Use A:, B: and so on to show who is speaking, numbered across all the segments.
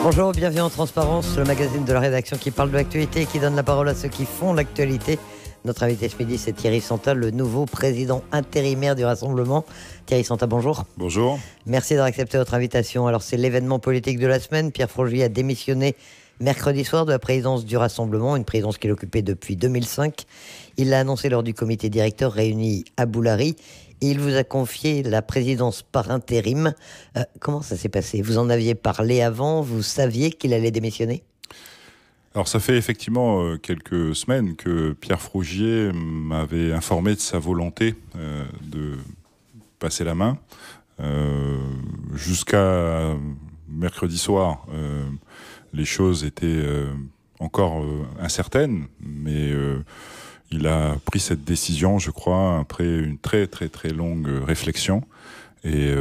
A: Bonjour, bienvenue en Transparence, le magazine de la rédaction qui parle de l'actualité et qui donne la parole à ceux qui font l'actualité. Notre invité ce midi, c'est Thierry Santa, le nouveau président intérimaire du Rassemblement. Thierry Santa, bonjour.
B: Bonjour.
A: Merci d'avoir accepté votre invitation. Alors, c'est l'événement politique de la semaine. Pierre Frogier a démissionné mercredi soir de la présidence du Rassemblement, une présidence qu'il occupait depuis 2005. Il l'a annoncé lors du comité directeur réuni à Boulari. Et il vous a confié la présidence par intérim. Comment ça s'est passé? Vous en aviez parlé avant? Vous saviez qu'il allait démissionner?
B: Alors ça fait effectivement quelques semaines que Pierre Frogier m'avait informé de sa volonté de passer la main. Jusqu'à mercredi soir, les choses étaient encore incertaines, mais il a pris cette décision, je crois, après une très très très longue réflexion. Et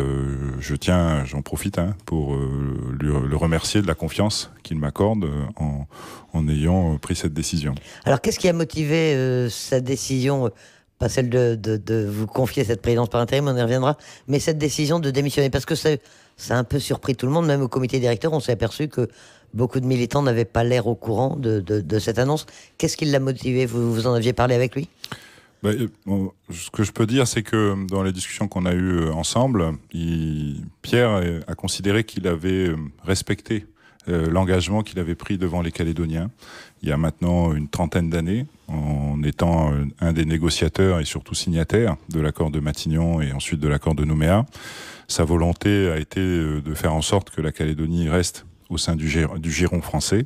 B: j'en profite pour le remercier de la confiance qu'il m'accorde en ayant pris cette décision.
A: Alors, qu'est-ce qui a motivé sa décision, pas celle de vous confier cette présidence par intérim, on y reviendra, mais cette décision de démissionner? Parce que ça a un peu surpris tout le monde, même au comité directeur, on s'est aperçu que beaucoup de militants n'avaient pas l'air au courant de cette annonce. Qu'est-ce qui l'a motivé? Vous en aviez parlé avec lui?
B: Ce que je peux dire, c'est que dans les discussions qu'on a eues ensemble, Pierre a considéré qu'il avait respecté l'engagement qu'il avait pris devant les Calédoniens il y a maintenant une trentaine d'années, en étant un des négociateurs et surtout signataire de l'accord de Matignon et ensuite de l'accord de Nouméa. Sa volonté a été de faire en sorte que la Calédonie reste au sein du giron français.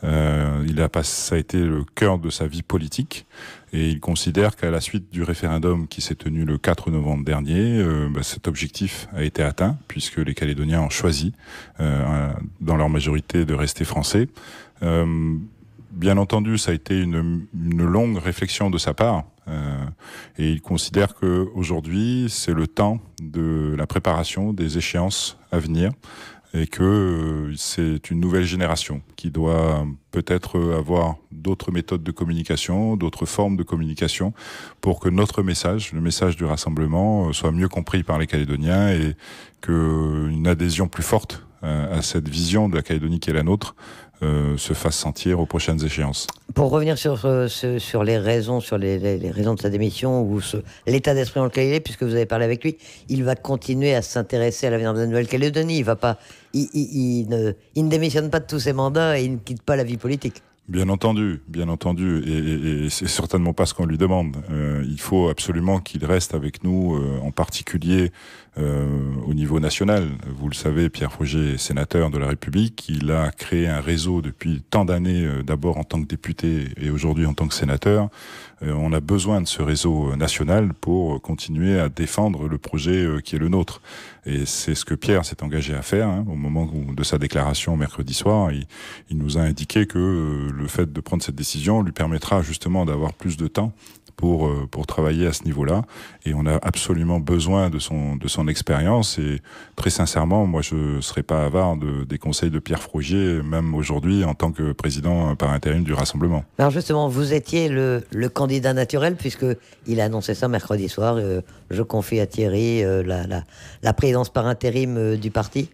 B: Ça a été le cœur de sa vie politique et il considère qu'à la suite du référendum qui s'est tenu le 4 novembre dernier, cet objectif a été atteint puisque les Calédoniens ont choisi dans leur majorité de rester français. Bien entendu, ça a été une longue réflexion de sa part et il considère qu'aujourd'hui, c'est le temps de la préparation des échéances à venir et que c'est une nouvelle génération qui doit peut-être avoir d'autres méthodes de communication, d'autres formes de communication pour que notre message, le message du Rassemblement, soit mieux compris par les Calédoniens et qu'une adhésion plus forte à cette vision de la Calédonie qui est la nôtre se fasse sentir aux prochaines échéances.
A: Pour revenir sur les raisons, les raisons de sa démission ou l'état d'esprit dans lequel il est, puisque vous avez parlé avec lui, il va continuer à s'intéresser à l'avenir de la Nouvelle-Calédonie. Il ne démissionne pas de tous ses mandats et il ne quitte pas la vie politique.
B: Bien entendu, et c'est certainement pas ce qu'on lui demande. Il faut absolument qu'il reste avec nous, en particulier au niveau national. Vous le savez, Pierre Frogier est sénateur de la République. Il a créé un réseau depuis tant d'années, d'abord en tant que député et aujourd'hui en tant que sénateur. On a besoin de ce réseau national pour continuer à défendre le projet qui est le nôtre. Et c'est ce que Pierre s'est engagé à faire au moment de sa déclaration mercredi soir. Il nous a indiqué que le fait de prendre cette décision lui permettra justement d'avoir plus de temps pour travailler à ce niveau-là. Et on a absolument besoin de son expérience. Et très sincèrement, moi, je ne serais pas avare des conseils de Pierre Frogier, même aujourd'hui, en tant que président par intérim du Rassemblement.
A: Alors justement, vous étiez le candidat naturel, puisqu'il a annoncé ça mercredi soir. Je confie à Thierry la présidence par intérim du parti.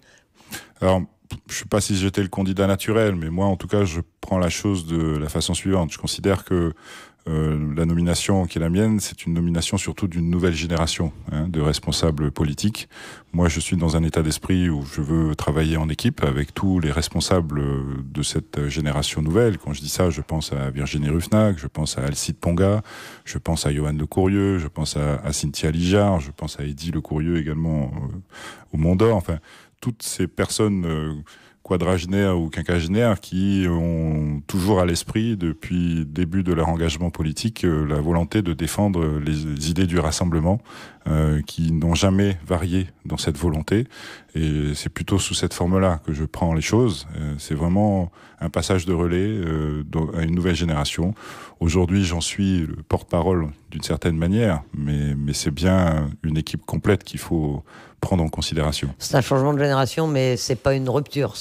B: Alors, je ne sais pas si j'étais le candidat naturel, mais moi, en tout cas, je prends la chose de la façon suivante. Je considère que la nomination qui est la mienne, c'est une nomination surtout d'une nouvelle génération de responsables politiques. Moi, je suis dans un état d'esprit où je veux travailler en équipe avec tous les responsables de cette génération nouvelle. Quand je dis ça, je pense à Virginie Ruffnac, je pense à Alcide Ponga, je pense à Yohann Lecourrieu, je pense à Cynthia Lijard, je pense à Eddy Lecourrieu également au Mont d'Or. Enfin, toutes ces personnes quadragénaires ou quinquagénaires qui ont toujours à l'esprit, depuis le début de leur engagement politique, la volonté de défendre les idées du Rassemblement, qui n'ont jamais varié dans cette volonté. Et c'est plutôt sous cette forme-là que je prends les choses. C'est vraiment un passage de relais à une nouvelle génération. Aujourd'hui, j'en suis le porte-parole d'une certaine manière, mais c'est bien une équipe complète qu'il faut prendre en considération.
A: C'est un changement de génération, mais c'est pas une rupture.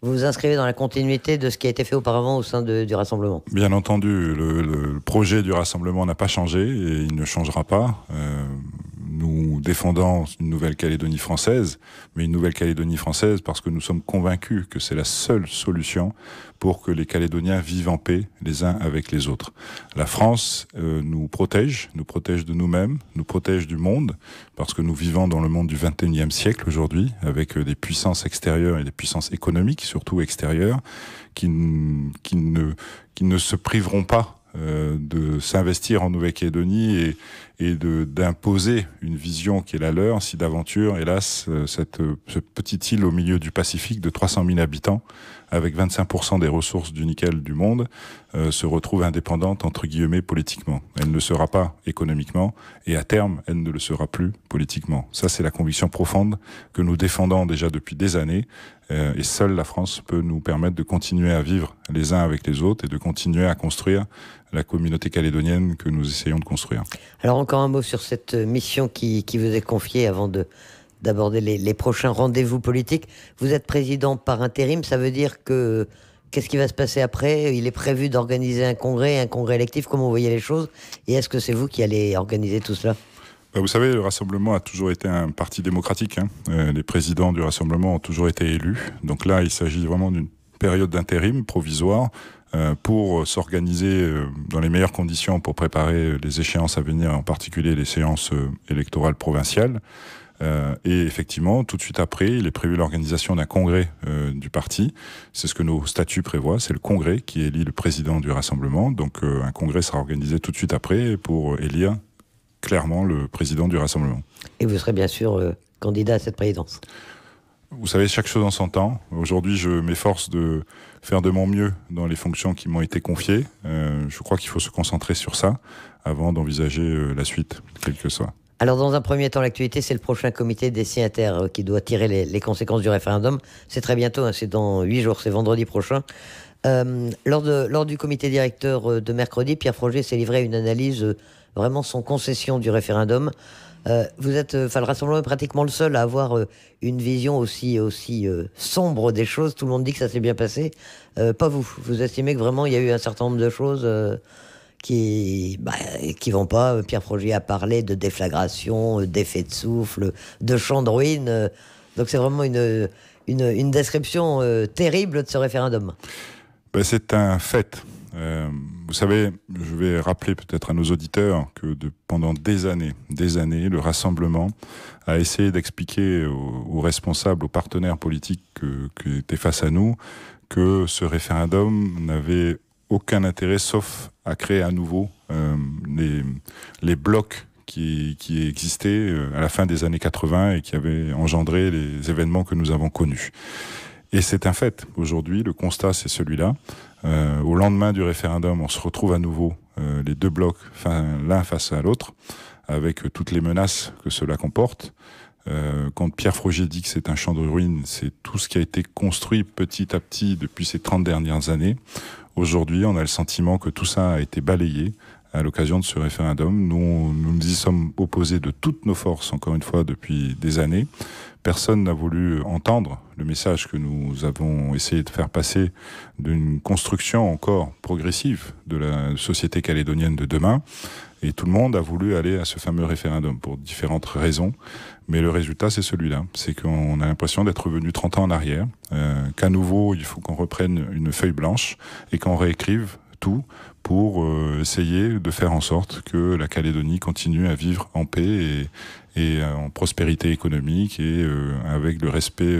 A: Vous vous inscrivez dans la continuité de ce qui a été fait auparavant au sein du Rassemblement.
B: Bien entendu, le projet du Rassemblement n'a pas changé et il ne changera pas. nous défendons une Nouvelle-Calédonie française, mais une Nouvelle-Calédonie française parce que nous sommes convaincus que c'est la seule solution pour que les Calédoniens vivent en paix les uns avec les autres. La France nous protège de nous-mêmes, nous protège du monde, parce que nous vivons dans le monde du XXIe siècle aujourd'hui, avec des puissances extérieures et des puissances économiques, surtout extérieures, qui ne se priveront pas de s'investir en Nouvelle-Calédonie et d'imposer une vision qui est la leur si d'aventure, hélas, cette petite île au milieu du Pacifique de 300 000 habitants, avec 25% des ressources du nickel du monde, se retrouve indépendante, entre guillemets, politiquement. Elle ne le sera pas économiquement, et à terme, elle ne le sera plus politiquement. Ça, c'est la conviction profonde que nous défendons déjà depuis des années, et seule la France peut nous permettre de continuer à vivre les uns avec les autres et de continuer à construire la communauté calédonienne que nous essayons de construire. Alors
A: encore un mot sur cette mission qui vous est confiée avant d'aborder les prochains rendez-vous politiques. Vous êtes président par intérim, ça veut dire que qu'est-ce qui va se passer après? Il est prévu d'organiser un congrès électif, comment vous voyez les choses? Et est-ce que c'est vous qui allez organiser tout cela?
B: Vous savez, le Rassemblement a toujours été un parti démocratique. Les présidents du Rassemblement ont toujours été élus. Donc là, il s'agit vraiment d'une période d'intérim provisoire pour s'organiser dans les meilleures conditions pour préparer les échéances à venir, en particulier les séances électorales provinciales. Et effectivement, tout de suite après, il est prévu l'organisation d'un congrès du parti. C'est ce que nos statuts prévoient. C'est le congrès qui élit le président du Rassemblement. Donc un congrès sera organisé tout de suite après pour élire clairement le président du Rassemblement. Et vous serez bien sûr candidat à cette présidence? Vous savez, chaque chose en son temps. Aujourd'hui, je m'efforce de faire de mon mieux dans les fonctions qui m'ont été confiées. Je crois qu'il faut se concentrer sur ça avant d'envisager la suite, quelle que soit. Alors, dans un premier temps, l'actualité, c'est le prochain comité des signataires qui doit tirer les conséquences du référendum. C'est très bientôt, c'est dans 8 jours, c'est vendredi prochain. Lors du comité directeur de mercredi, Pierre Frogier s'est livré à une analyse vraiment sans concession du référendum. Le Rassemblement est pratiquement le seul à avoir une vision aussi sombre des choses. Tout le monde dit que ça s'est bien passé. Pas vous. Vous estimez que vraiment il y a eu un certain nombre de choses qui vont pas. Pierre Frogier a parlé de déflagration, d'effet de souffle, de champ de ruines. Donc c'est vraiment une description terrible de ce référendum. C'est un fait. Vous savez, je vais rappeler peut-être à nos auditeurs que pendant des années, le Rassemblement a essayé d'expliquer aux responsables, aux partenaires politiques qui étaient face à nous, que ce référendum n'avait aucun intérêt sauf à créer à nouveau les blocs qui existaient à la fin des années 80 et qui avaient engendré les événements que nous avons connus. Et c'est un fait. Aujourd'hui, le constat, c'est celui-là. Au lendemain du référendum, on se retrouve à nouveau les deux blocs l'un face à l'autre, avec toutes les menaces que cela comporte. Quand Pierre Frogier dit que c'est un champ de ruines, c'est tout ce qui a été construit petit à petit depuis ces 30 dernières années. Aujourd'hui, on a le sentiment que tout ça a été balayé à l'occasion de ce référendum. Nous y sommes opposés de toutes nos forces, encore une fois, depuis des années. Personne n'a voulu entendre le message que nous avons essayé de faire passer d'une construction encore progressive de la société calédonienne de demain. Et tout le monde a voulu aller à ce fameux référendum pour différentes raisons. Mais le résultat, c'est celui-là. C'est qu'on a l'impression d'être revenu 30 ans en arrière, qu'à nouveau, il faut qu'on reprenne une feuille blanche et qu'on réécrive tout pour essayer de faire en sorte que la Calédonie continue à vivre en paix et en prospérité économique et avec le respect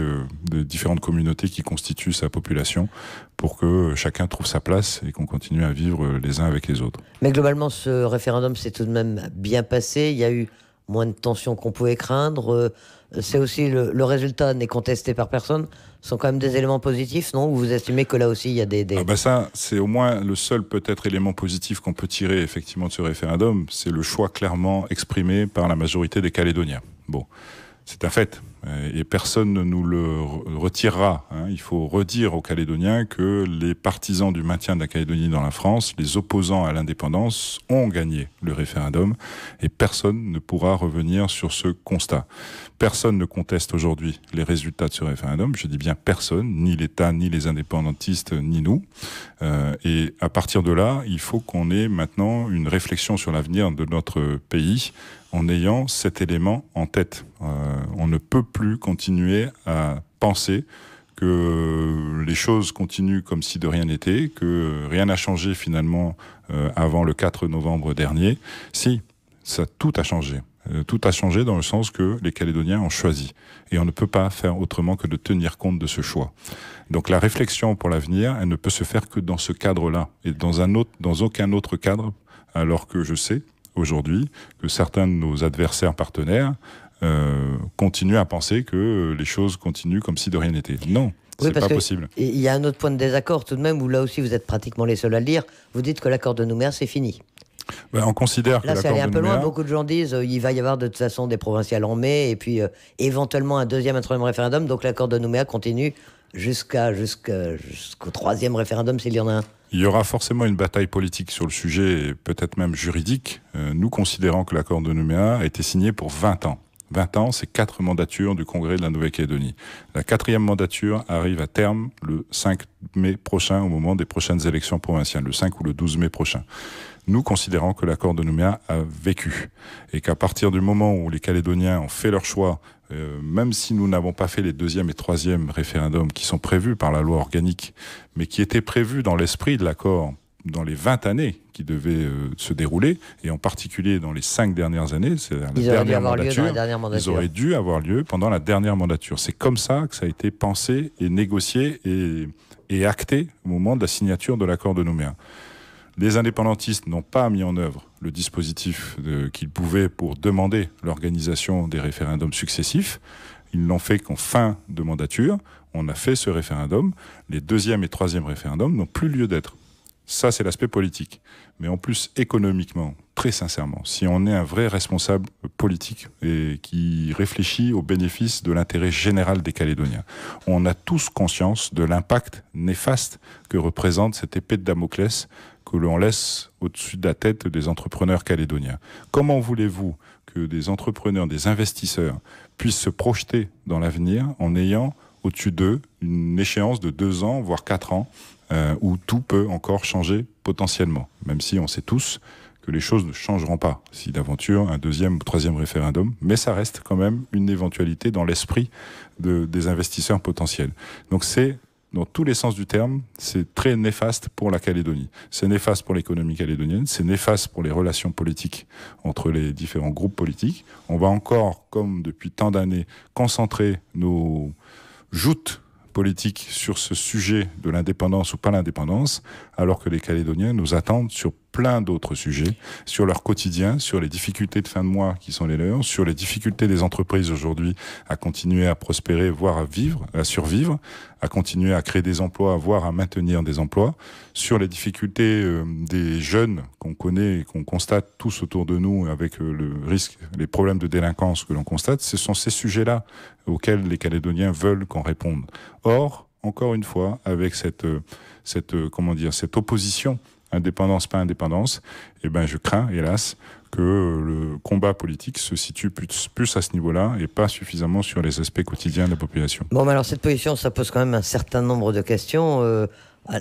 B: de différentes communautés qui constituent sa population pour que chacun trouve sa place et qu'on continue à vivre les uns avec les autres. Mais globalement, ce référendum s'est tout de même bien passé. Il y a eu moins de tensions qu'on pouvait craindre. C'est aussi le résultat n'est contesté par personne. Ce sont quand même des éléments positifs, non? Ou vous estimez que là aussi il y a ça, c'est au moins le seul peut-être élément positif qu'on peut tirer effectivement de ce référendum. C'est le choix clairement exprimé par la majorité des Calédoniens. Bon, c'est un fait. et personne ne nous le retirera. Il faut redire aux Calédoniens que les partisans du maintien de la Calédonie dans la France, les opposants à l'indépendance, ont gagné le référendum et personne ne pourra revenir sur ce constat. Personne ne conteste aujourd'hui les résultats de ce référendum. Je dis bien personne, ni l'État, ni les indépendantistes, ni nous. Et à partir de là, il faut qu'on ait maintenant une réflexion sur l'avenir de notre pays en ayant cet élément en tête. On ne peut plus continuer à penser que les choses continuent comme si de rien n'était, que rien n'a changé finalement avant le 4 novembre dernier. Si, tout a changé. Tout a changé dans le sens que les Calédoniens ont choisi. Et on ne peut pas faire autrement que de tenir compte de ce choix. Donc la réflexion pour l'avenir, elle ne peut se faire que dans ce cadre-là. Et dans aucun autre cadre, alors que je sais aujourd'hui que certains de nos adversaires partenaires continuent à penser que les choses continuent comme si de rien n'était. Non, c'est pas possible.
A: Il y a un autre point de désaccord tout de même, où là aussi vous êtes pratiquement les seuls à le dire. Vous dites que l'accord de Nouméa, c'est fini.
B: On considère que
A: là, c'est allé un peu
B: Nouméa...
A: loin. Beaucoup de gens disent il va y avoir de toute façon des provinciales en mai, et puis éventuellement un deuxième, un troisième référendum. Donc l'accord de Nouméa continue jusqu'au troisième référendum, s'il y en a un.
B: Il y aura forcément une bataille politique sur le sujet, et peut-être même juridique. Nous considérons que l'accord de Nouméa a été signé pour 20 ans. 20 ans, c'est 4 mandatures du Congrès de la Nouvelle-Calédonie. La 4e mandature arrive à terme le 5 mai prochain, au moment des prochaines élections provinciales, le 5 ou le 12 mai prochain. Nous considérons que l'accord de Nouméa a vécu et qu'à partir du moment où les Calédoniens ont fait leur choix, même si nous n'avons pas fait les 2e et 3e référendums qui sont prévus par la loi organique, mais qui étaient prévus dans l'esprit de l'accord dans les 20 années qui devaient se dérouler, et en particulier dans les 5 dernières années, c'est la dernière mandature, ils auraient dû avoir lieu pendant la dernière mandature. C'est comme ça que ça a été pensé et négocié et acté au moment de la signature de l'accord de Nouméa. Les indépendantistes n'ont pas mis en œuvre le dispositif qu'ils pouvaient pour demander l'organisation des référendums successifs. Ils l'ont fait qu'en fin de mandature, on a fait ce référendum. Les 2e et 3e référendums n'ont plus lieu d'être. Ça, c'est l'aspect politique. Mais en plus, économiquement, très sincèrement, si on est un vrai responsable politique et qui réfléchit au bénéfice de l'intérêt général des Calédoniens, on a tous conscience de l'impact néfaste que représente cette épée de Damoclès que l'on laisse au-dessus de la tête des entrepreneurs calédoniens. Comment voulez-vous que des entrepreneurs, des investisseurs puissent se projeter dans l'avenir en ayant au-dessus d'eux une échéance de 2 ans, voire 4 ans, où tout peut encore changer potentiellement, même si on sait tous que les choses ne changeront pas si d'aventure un 2e ou 3e référendum, mais ça reste quand même une éventualité dans l'esprit des investisseurs potentiels. Donc c'est, dans tous les sens du terme, c'est très néfaste pour la Calédonie. C'est néfaste pour l'économie calédonienne, c'est néfaste pour les relations politiques entre les différents groupes politiques. On va encore, comme depuis tant d'années, concentrer nos joutes politique sur ce sujet de l'indépendance ou pas l'indépendance, alors que les Calédoniens nous attendent sur plein d'autres sujets, sur leur quotidien, sur les difficultés de fin de mois qui sont les leurs, sur les difficultés des entreprises aujourd'hui à continuer à prospérer, voire à vivre, à survivre, à continuer à créer des emplois, voire à maintenir des emplois, sur les difficultés des jeunes qu'on connaît et qu'on constate tous autour de nous avec le risque, les problèmes de délinquance que l'on constate. Ce sont ces sujets-là auxquels les Calédoniens veulent qu'on réponde. Or, encore une fois, avec cette opposition indépendance, pas indépendance, je crains, hélas, que le combat politique se situe plus à ce niveau-là et pas suffisamment sur les aspects quotidiens de la population.
A: Bon, mais alors cette position, ça pose quand même un certain nombre de questions.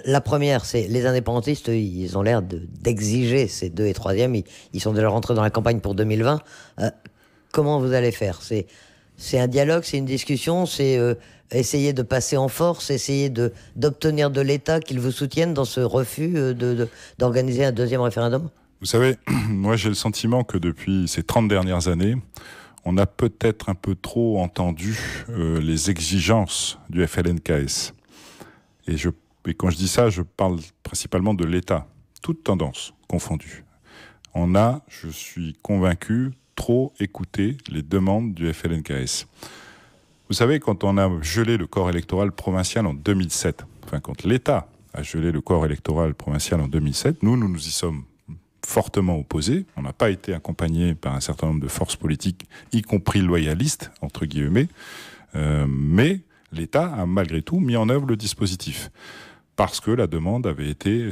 A: La première, c'est les indépendantistes, ils ont l'air d'exiger ces 2 et 3e. Ils sont déjà rentrés dans la campagne pour 2020. Comment vous allez faire ? C'est un dialogue, c'est une discussion, c'est essayer de passer en force, essayer d'obtenir de l'État qu'il vous soutienne dans ce refus d'organiser un 2e référendum ?
B: Vous savez, moi j'ai le sentiment que depuis ces 30 dernières années, on a peut-être un peu trop entendu les exigences du FLNKS. Et quand je dis ça, je parle principalement de l'État, toutes tendances confondues. On a, je suis convaincu, trop écouté les demandes du FLNKS. Vous savez, quand on a gelé le corps électoral provincial en 2007, quand l'État a gelé le corps électoral provincial en 2007, nous y sommes fortement opposé. On n'a pas été accompagné par un certain nombre de forces politiques, y compris loyalistes, entre guillemets, mais l'État a malgré tout mis en œuvre le dispositif, parce que la demande avait été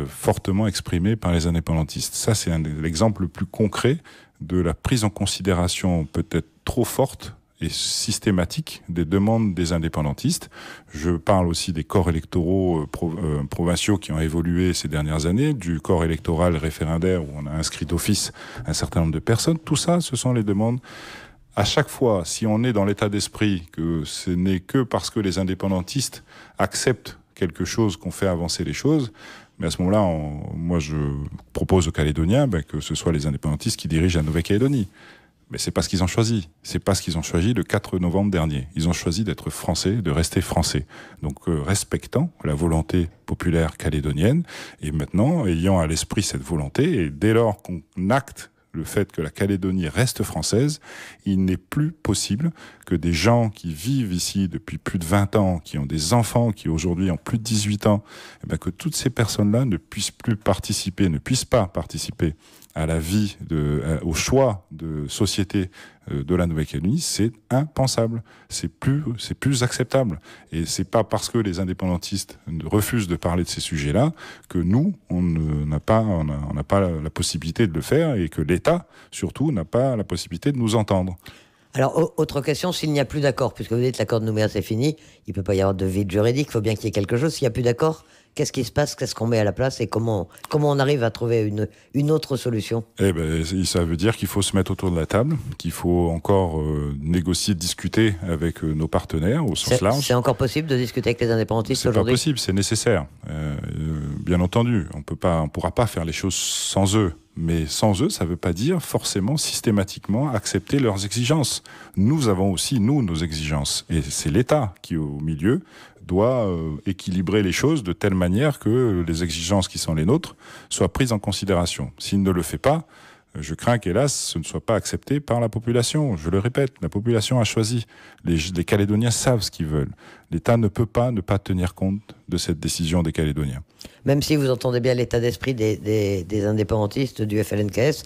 B: fortement exprimée par les indépendantistes. Ça, c'est l'exemple le plus concret de la prise en considération peut-être trop forte et systématique des demandes des indépendantistes. Je parle aussi des corps électoraux provinciaux qui ont évolué ces dernières années, du corps électoral référendaire où on a inscrit d'office un certain nombre de personnes. Tout ça, ce sont les demandes. À chaque fois, si on est dans l'état d'esprit que ce n'est que parce que les indépendantistes acceptent quelque chose qu'on fait avancer les choses, mais à ce moment-là, moi je propose aux Calédoniens que ce soit les indépendantistes qui dirigent la Nouvelle-Calédonie. Mais c'est pas ce qu'ils ont choisi. C'est pas ce qu'ils ont choisi le 4 novembre dernier. Ils ont choisi d'être français, de rester français. Donc, respectant la volonté populaire calédonienne, et maintenant, ayant à l'esprit cette volonté, et dès lors qu'on acte le fait que la Calédonie reste française, il n'est plus possible que des gens qui vivent ici depuis plus de 20 ans, qui ont des enfants qui aujourd'hui ont plus de 18 ans, que toutes ces personnes-là ne puissent pas participer à la vie, au choix de société de la Nouvelle-Calédonie, c'est impensable. C'est plus acceptable. Et c'est pas parce que les indépendantistes refusent de parler de ces sujets-là que nous, on n'a pas la possibilité de le faire, et que l'État, surtout, n'a pas la possibilité de nous entendre.
A: Alors, autre question, s'il n'y a plus d'accord, puisque vous dites l'accord de Nouméa, c'est fini, il ne peut pas y avoir de vide juridique, il faut bien qu'il y ait quelque chose. S'il n'y a plus d'accord, qu'est-ce qui se passe? Qu'est-ce qu'on met à la place? Et comment on arrive à trouver une autre solution?
B: Ça veut dire qu'il faut se mettre autour de la table, qu'il faut encore négocier, discuter avec nos partenaires au sens large.
A: C'est encore possible de discuter avec les indépendantistes aujourd'hui?
B: C'est pas possible, c'est nécessaire. Bien entendu, on pourra pas faire les choses sans eux. Mais sans eux, ça ne veut pas dire forcément systématiquement accepter leurs exigences. Nous avons aussi, nos exigences. Et c'est l'État qui, au milieu, doit équilibrer les choses de telle manière que les exigences qui sont les nôtres soient prises en considération. S'il ne le fait pas, je crains qu'hélas, ce ne soit pas accepté par la population. Je le répète, la population a choisi. Les Calédoniens savent ce qu'ils veulent. L'État ne peut pas ne pas tenir compte de cette décision des Calédoniens.
A: Même si vous entendez bien l'état d'esprit des indépendantistes du FLNKS,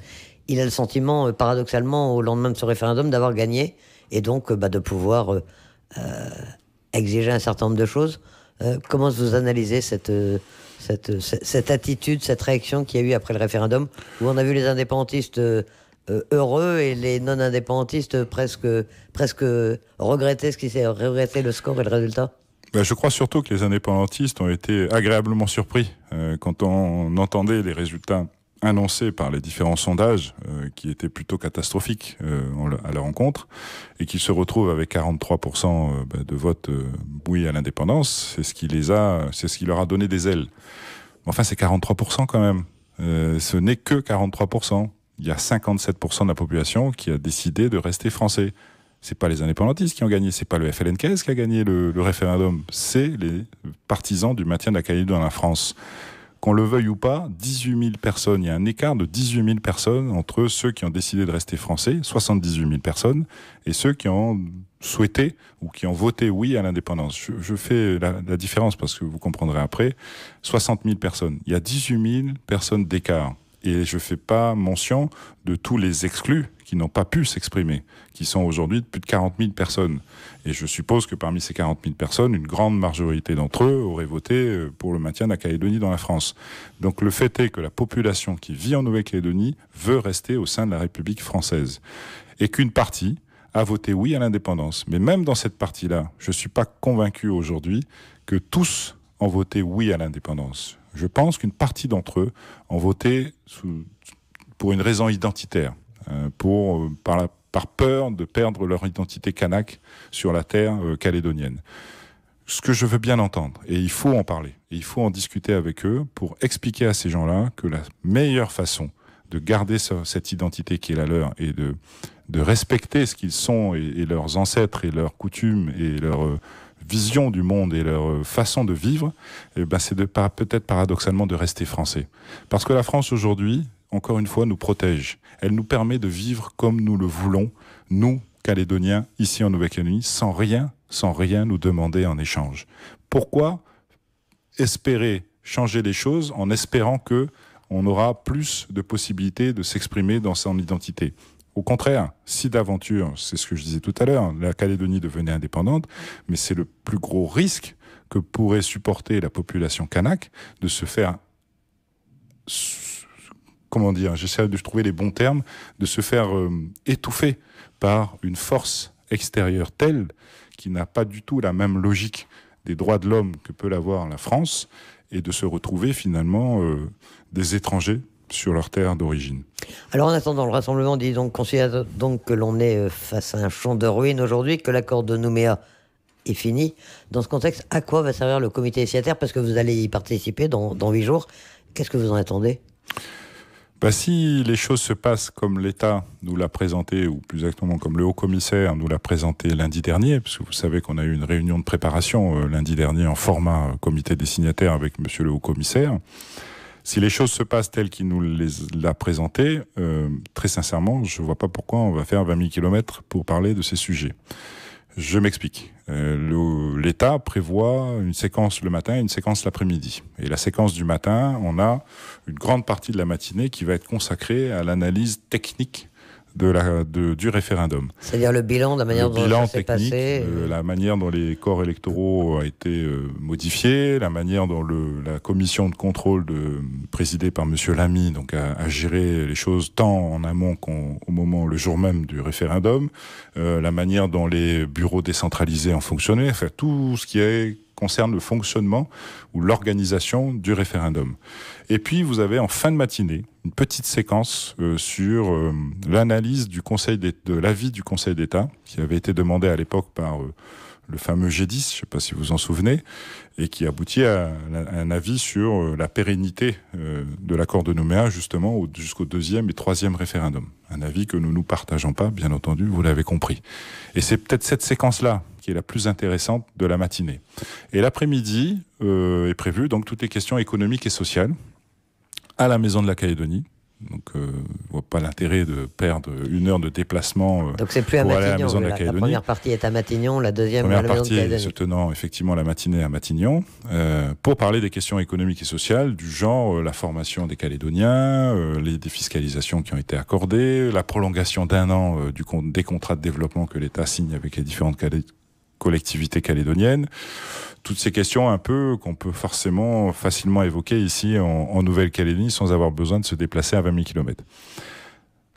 A: il a le sentiment, paradoxalement, au lendemain de ce référendum, d'avoir gagné, et donc de pouvoir exiger un certain nombre de choses. Comment vous analysez cette attitude, cette réaction qu'il y a eu après le référendum, où on a vu les indépendantistes heureux et les non-indépendantistes presque regretter le score et le résultat?
B: Je crois surtout que les indépendantistes ont été agréablement surpris quand on entendait les résultats annoncés par les différents sondages qui étaient plutôt catastrophiques à la rencontre, et qu'ils se retrouvent avec 43% de vote oui à l'indépendance. C'est ce qui leur a donné des ailes. Enfin, c'est 43% quand même. Ce n'est que 43%. Il y a 57% de la population qui a décidé de rester français. C'est pas les indépendantistes qui ont gagné, c'est pas le FLNKS qui a gagné le référendum, c'est les partisans du maintien de la Calédonie dans la France. Qu'on le veuille ou pas, 18 000 personnes, il y a un écart de 18 000 personnes entre ceux qui ont décidé de rester français, 78 000 personnes, et ceux qui ont souhaité ou qui ont voté oui à l'indépendance. Je fais la différence parce que vous comprendrez après. 60 000 personnes, il y a 18 000 personnes d'écart. Et je ne fais pas mention de tous les exclus qui n'ont pas pu s'exprimer, qui sont aujourd'hui plus de 40 000 personnes. Et je suppose que parmi ces 40 000 personnes, une grande majorité d'entre eux auraient voté pour le maintien de la Calédonie dans la France. Donc le fait est que la population qui vit en Nouvelle-Calédonie veut rester au sein de la République française. Et qu'une partie a voté oui à l'indépendance. Mais même dans cette partie-là, je ne suis pas convaincu aujourd'hui que tous ont voté oui à l'indépendance. Je pense qu'une partie d'entre eux ont voté pour une raison identitaire, par peur de perdre leur identité kanak sur la terre calédonienne. Ce que je veux bien entendre, et il faut en parler, et il faut en discuter avec eux pour expliquer à ces gens-là que la meilleure façon de garder cette identité qui est la leur et de respecter ce qu'ils sont et leurs ancêtres et leurs coutumes et leurs vision du monde et leur façon de vivre, c'est peut-être paradoxalement de rester français. Parce que la France aujourd'hui, encore une fois, nous protège. Elle nous permet de vivre comme nous le voulons, nous, Calédoniens, ici en Nouvelle-Calédonie, sans rien nous demander en échange. Pourquoi espérer changer les choses en espérant que on aura plus de possibilités de s'exprimer dans son identité. Au contraire, si d'aventure, c'est ce que je disais tout à l'heure, la Calédonie devenait indépendante, mais c'est le plus gros risque que pourrait supporter la population kanak de se faire, comment dire, j'essaie de trouver les bons termes, de se faire étouffer par une force extérieure telle qui n'a pas du tout la même logique des droits de l'homme que peut l'avoir la France, et de se retrouver finalement des étrangers sur leur terre d'origine.
A: Alors en attendant, le Rassemblement dit donc, considère donc que l'on est face à un champ de ruines aujourd'hui, que l'accord de Nouméa est fini. Dans ce contexte, à quoi va servir le comité signataire? Parce que vous allez y participer dans 8 jours. Qu'est-ce que vous en attendez?
B: Si les choses se passent comme l'État nous l'a présenté, ou plus exactement comme le haut-commissaire nous l'a présenté lundi dernier, parce que vous savez qu'on a eu une réunion de préparation lundi dernier en format comité des signataires avec monsieur le haut-commissaire. Si les choses se passent telles qu'il nous l'a présenté, très sincèrement, je ne vois pas pourquoi on va faire 20 000 km pour parler de ces sujets. Je m'explique. L'État prévoit une séquence le matin et une séquence l'après-midi. Et la séquence du matin, on a une grande partie de la matinée qui va être consacrée à l'analyse technique du référendum.
A: C'est-à-dire le bilan de la manière dont ça s'est passé.
B: La manière dont les corps électoraux ont été modifiés, la manière dont la commission de contrôle présidée par monsieur Lamy donc a géré les choses tant en amont qu'au moment, le jour même du référendum, la manière dont les bureaux décentralisés ont fonctionné, enfin tout ce qui concerne le fonctionnement ou l'organisation du référendum. Et puis vous avez en fin de matinée une petite séquence sur l'analyse de l'avis du Conseil d'État qui avait été demandé à l'époque par le fameux G10, je ne sais pas si vous en souvenez, et qui aboutit à un avis sur la pérennité de l'accord de Nouméa justement jusqu'au 2e et 3e référendum. Un avis que nous ne partageons pas, bien entendu, vous l'avez compris. Et c'est peut-être cette séquence-là qui est la plus intéressante de la matinée. Et l'après-midi est prévu donc toutes les questions économiques et sociales à la Maison de la Calédonie. Donc, je ne vois pas l'intérêt de perdre 1 heure de déplacement
A: donc c'est plus à
B: pour aller à la
A: Matignon,
B: Maison de la Calédonie.
A: La première partie est à Matignon, la deuxième à la Maison de Calédonie.
B: La première partie se tenant effectivement la matinée à Matignon pour parler des questions économiques et sociales du genre la formation des Calédoniens, les défiscalisations qui ont été accordées, la prolongation d'1 an des contrats de développement que l'État signe avec les différentes collectivités calédoniennes. Toutes ces questions un peu qu'on peut facilement évoquer ici en Nouvelle-Calédonie sans avoir besoin de se déplacer à 20 000 km.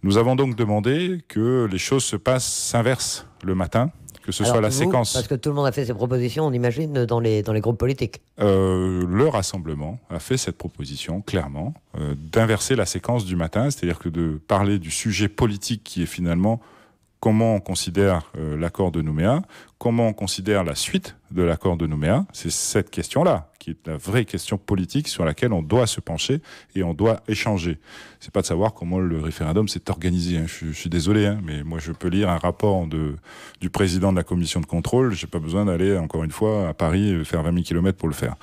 B: Nous avons donc demandé que les choses s'inversent le matin, que ce soit la séquence...
A: Parce que tout le monde a fait ses propositions, on imagine, dans les groupes politiques.
B: Le Rassemblement a fait cette proposition, clairement, d'inverser la séquence du matin, c'est-à-dire que de parler du sujet politique qui est finalement comment on considère l'accord de Nouméa, comment on considère la suite de l'accord de Nouméa. C'est cette question-là qui est la vraie question politique sur laquelle on doit se pencher et on doit échanger. C'est pas de savoir comment le référendum s'est organisé. Je suis désolé, mais moi je peux lire un rapport du président de la commission de contrôle. J'ai pas besoin d'aller encore une fois à Paris faire 20 000 km pour le faire.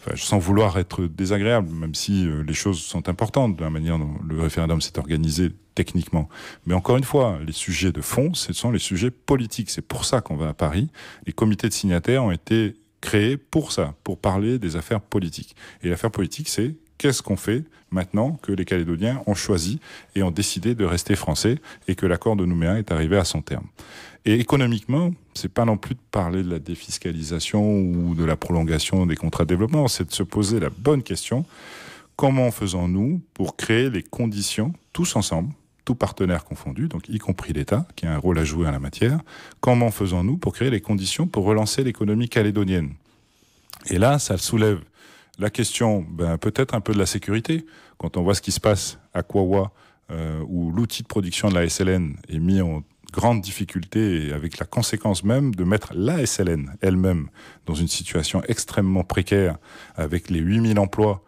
B: Enfin, sans vouloir être désagréable, même si les choses sont importantes de la manière dont le référendum s'est organisé techniquement. Mais encore une fois, les sujets de fond, ce sont les sujets politiques. C'est pour ça qu'on va à Paris. Les comités de signataires ont été créés pour ça, pour parler des affaires politiques. Et l'affaire politique, c'est qu'est-ce qu'on fait maintenant que les Calédoniens ont choisi et ont décidé de rester français et que l'accord de Nouméa est arrivé à son terme. Et économiquement, c'est pas non plus de parler de la défiscalisation ou de la prolongation des contrats de développement, c'est de se poser la bonne question. Comment faisons-nous pour créer les conditions, tous ensemble, tous partenaires confondus, donc y compris l'État, qui a un rôle à jouer en la matière, comment faisons-nous pour créer les conditions pour relancer l'économie calédonienne? Et là, ça soulève la question, peut-être un peu de la sécurité. Quand on voit ce qui se passe à Kawa, où l'outil de production de la SLN est mis en grande difficulté et avec la conséquence même de mettre la SLN elle-même dans une situation extrêmement précaire avec les 8000 emplois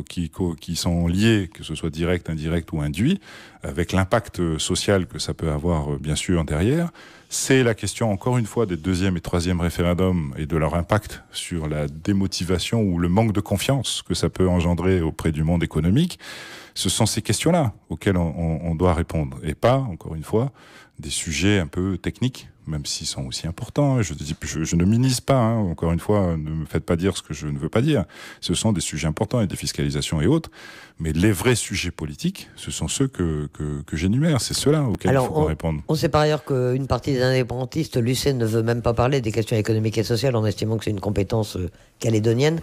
B: qui sont liés, que ce soit direct, indirect ou induit, avec l'impact social que ça peut avoir bien sûr derrière. C'est la question encore une fois des 2e et 3e référendums et de leur impact sur la démotivation ou le manque de confiance que ça peut engendrer auprès du monde économique. Ce sont ces questions-là auxquelles on doit répondre et pas, encore une fois, des sujets un peu techniques, même s'ils sont aussi importants. Je ne minimise pas, hein. Encore une fois, ne me faites pas dire ce que je ne veux pas dire. Ce sont des sujets importants, et des fiscalisations et autres. Mais les vrais sujets politiques, ce sont ceux que j'énumère. C'est ceux-là auxquels il faut répondre.
A: On sait par ailleurs qu'une partie des indépendantistes, l'UC, ne veut même pas parler des questions économiques et sociales en estimant que c'est une compétence calédonienne.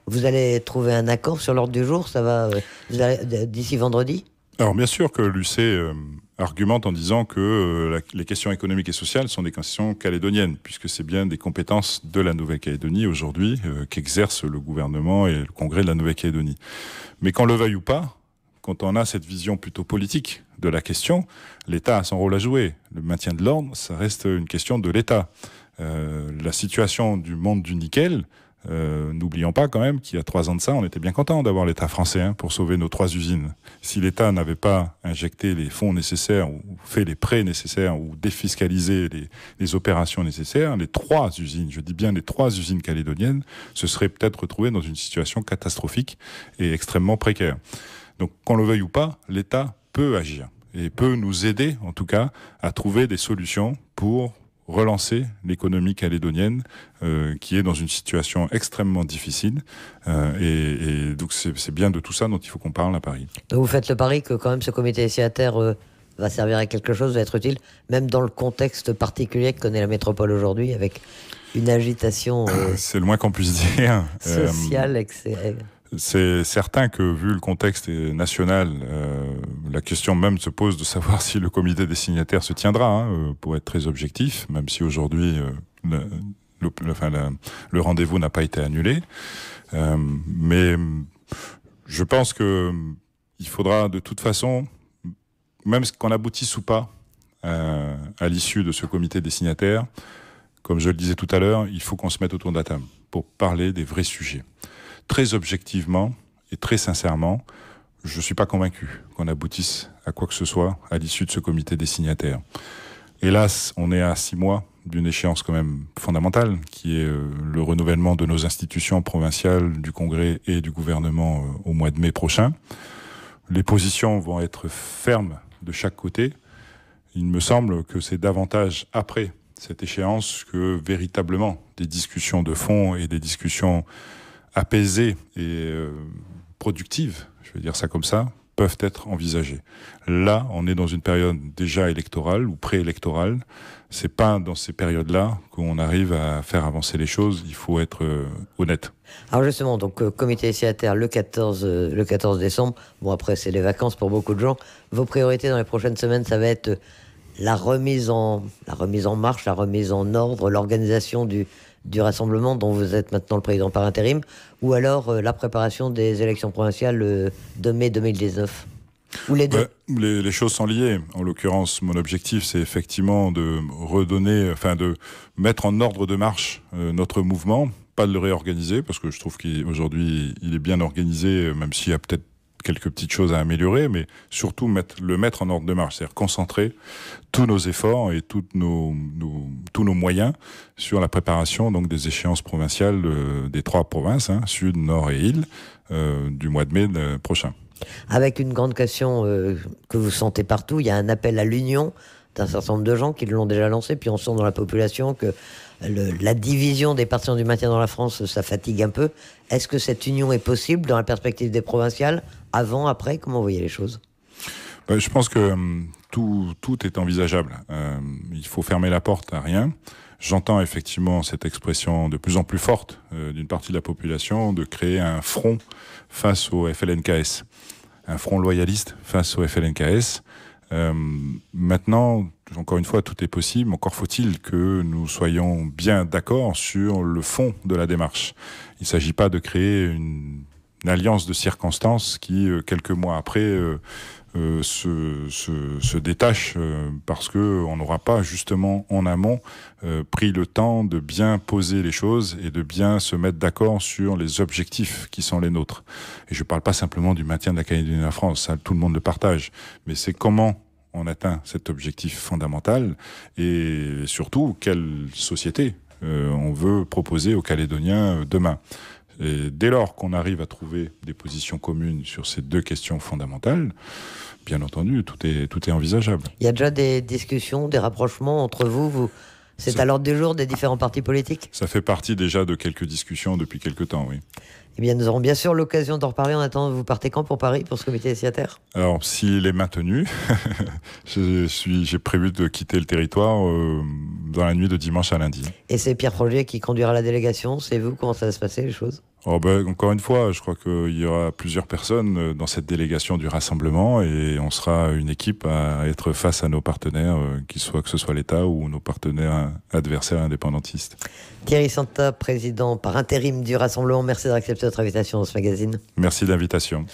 A: Vous allez trouver un accord sur l'ordre du jour, ça va d'ici vendredi ?
B: Alors bien sûr que l'UC argumente en disant que les questions économiques et sociales sont des questions calédoniennes, puisque c'est bien des compétences de la Nouvelle-Calédonie aujourd'hui qu'exerce le gouvernement et le Congrès de la Nouvelle-Calédonie. Mais qu'on le veuille ou pas, quand on a cette vision plutôt politique de la question, l'État a son rôle à jouer. Le maintien de l'ordre, ça reste une question de l'État. La situation du monde du nickel, n'oublions pas quand même qu'il y a 3 ans de ça, on était bien content d'avoir l'État français pour sauver nos 3 usines. Si l'État n'avait pas injecté les fonds nécessaires ou fait les prêts nécessaires ou défiscalisé les opérations nécessaires, les 3 usines, je dis bien les 3 usines calédoniennes, se seraient peut-être retrouvées dans une situation catastrophique et extrêmement précaire. Donc qu'on le veuille ou pas, l'État peut agir et peut nous aider en tout cas à trouver des solutions pour relancer l'économie calédonienne qui est dans une situation extrêmement difficile et donc c'est bien de tout ça dont il faut qu'on parle à Paris.
A: Donc vous faites le pari que quand même ce comité destinataire va servir à quelque chose, va être utile, même dans le contexte particulier que connaît la métropole aujourd'hui avec une agitation
B: c'est le moins qu'on puisse dire.
A: Sociale,
B: C'est certain que, vu le contexte national, la question même se pose de savoir si le comité des signataires se tiendra, pour être très objectif, même si aujourd'hui le rendez-vous n'a pas été annulé. Mais je pense que il faudra de toute façon, même qu'on aboutisse ou pas à l'issue de ce comité des signataires, comme je le disais tout à l'heure, il faut qu'on se mette autour de la table pour parler des vrais sujets. Très objectivement et très sincèrement, je ne suis pas convaincu qu'on aboutisse à quoi que ce soit à l'issue de ce comité des signataires. Hélas, on est à 6 mois d'une échéance quand même fondamentale, qui est le renouvellement de nos institutions provinciales, du Congrès et du gouvernement au mois de mai prochain. Les positions vont être fermes de chaque côté. Il me semble que c'est davantage après cette échéance que véritablement des discussions de fond et des discussions apaisées et productives, je vais dire ça comme ça, peuvent être envisagées. Là, on est dans une période déjà électorale ou préélectorale. C'est pas dans ces périodes-là qu'on arrive à faire avancer les choses. Il faut être honnête.
A: Alors justement, donc comité signataire le 14 décembre. Bon, après, c'est les vacances pour beaucoup de gens. Vos priorités dans les prochaines semaines, ça va être la remise en marche, la remise en ordre, l'organisation du rassemblement dont vous êtes maintenant le président par intérim, ou alors la préparation des élections provinciales de mai 2019, ou les deux.
B: Les choses sont liées. En l'occurrence, mon objectif, c'est effectivement de redonner, de mettre en ordre de marche notre mouvement, pas de le réorganiser, parce que je trouve qu'aujourd'hui, il est bien organisé, même s'il y a peut-être quelques petites choses à améliorer, mais surtout le mettre en ordre de marche, c'est-à-dire concentrer tous nos efforts et tous nos moyens sur la préparation donc des échéances provinciales des 3 provinces, Sud, Nord et Île, du mois de mai prochain.
A: Avec une grande question que vous sentez partout, il y a un appel à l'union d'un certain nombre de gens qui l'ont déjà lancé, puis on sent dans la population que la division des partisans du maintien dans la France, ça fatigue un peu. Est-ce que cette union est possible dans la perspective des provinciales, avant, après? Comment vous voyez les choses?
B: Je pense que tout est envisageable. Il faut fermer la porte à rien. J'entends effectivement cette expression de plus en plus forte d'une partie de la population de créer un front face au FLNKS, un front loyaliste face au FLNKS. Maintenant, encore une fois, tout est possible. Encore faut-il que nous soyons bien d'accord sur le fond de la démarche. Il ne s'agit pas de créer une alliance de circonstances qui, quelques mois après, se détache parce que on n'aura pas justement en amont pris le temps de bien poser les choses et de bien se mettre d'accord sur les objectifs qui sont les nôtres. Et je ne parle pas simplement du maintien de la Calédonie de la France, ça tout le monde le partage, mais c'est comment on atteint cet objectif fondamental et surtout quelle société on veut proposer aux Calédoniens demain. Et dès lors qu'on arrive à trouver des positions communes sur ces deux questions fondamentales, bien entendu, tout est envisageable.
A: Il y a déjà des discussions, des rapprochements entre vous. C'est à l'ordre du jour des différents partis politiques?
B: Ça fait partie déjà de quelques discussions depuis quelques temps, oui.
A: Eh bien, nous aurons bien sûr l'occasion d'en reparler. En attendant, vous partez quand pour Paris, pour ce comité des signataires?
B: Alors, s'il est maintenu, j'ai prévu de quitter le territoire dans la nuit de dimanche à lundi.
A: Et c'est Pierre Frogier qui conduira la délégation? C'est vous? Comment ça va se passer, les choses?
B: Encore une fois, je crois qu'il y aura plusieurs personnes dans cette délégation du rassemblement et on sera une équipe à être face à nos partenaires, que ce soit l'État ou nos partenaires adversaires indépendantistes.
A: Thierry Santa, président par intérim du rassemblement, merci d'avoir accepté notre invitation dans ce magazine.
B: Merci de l'invitation.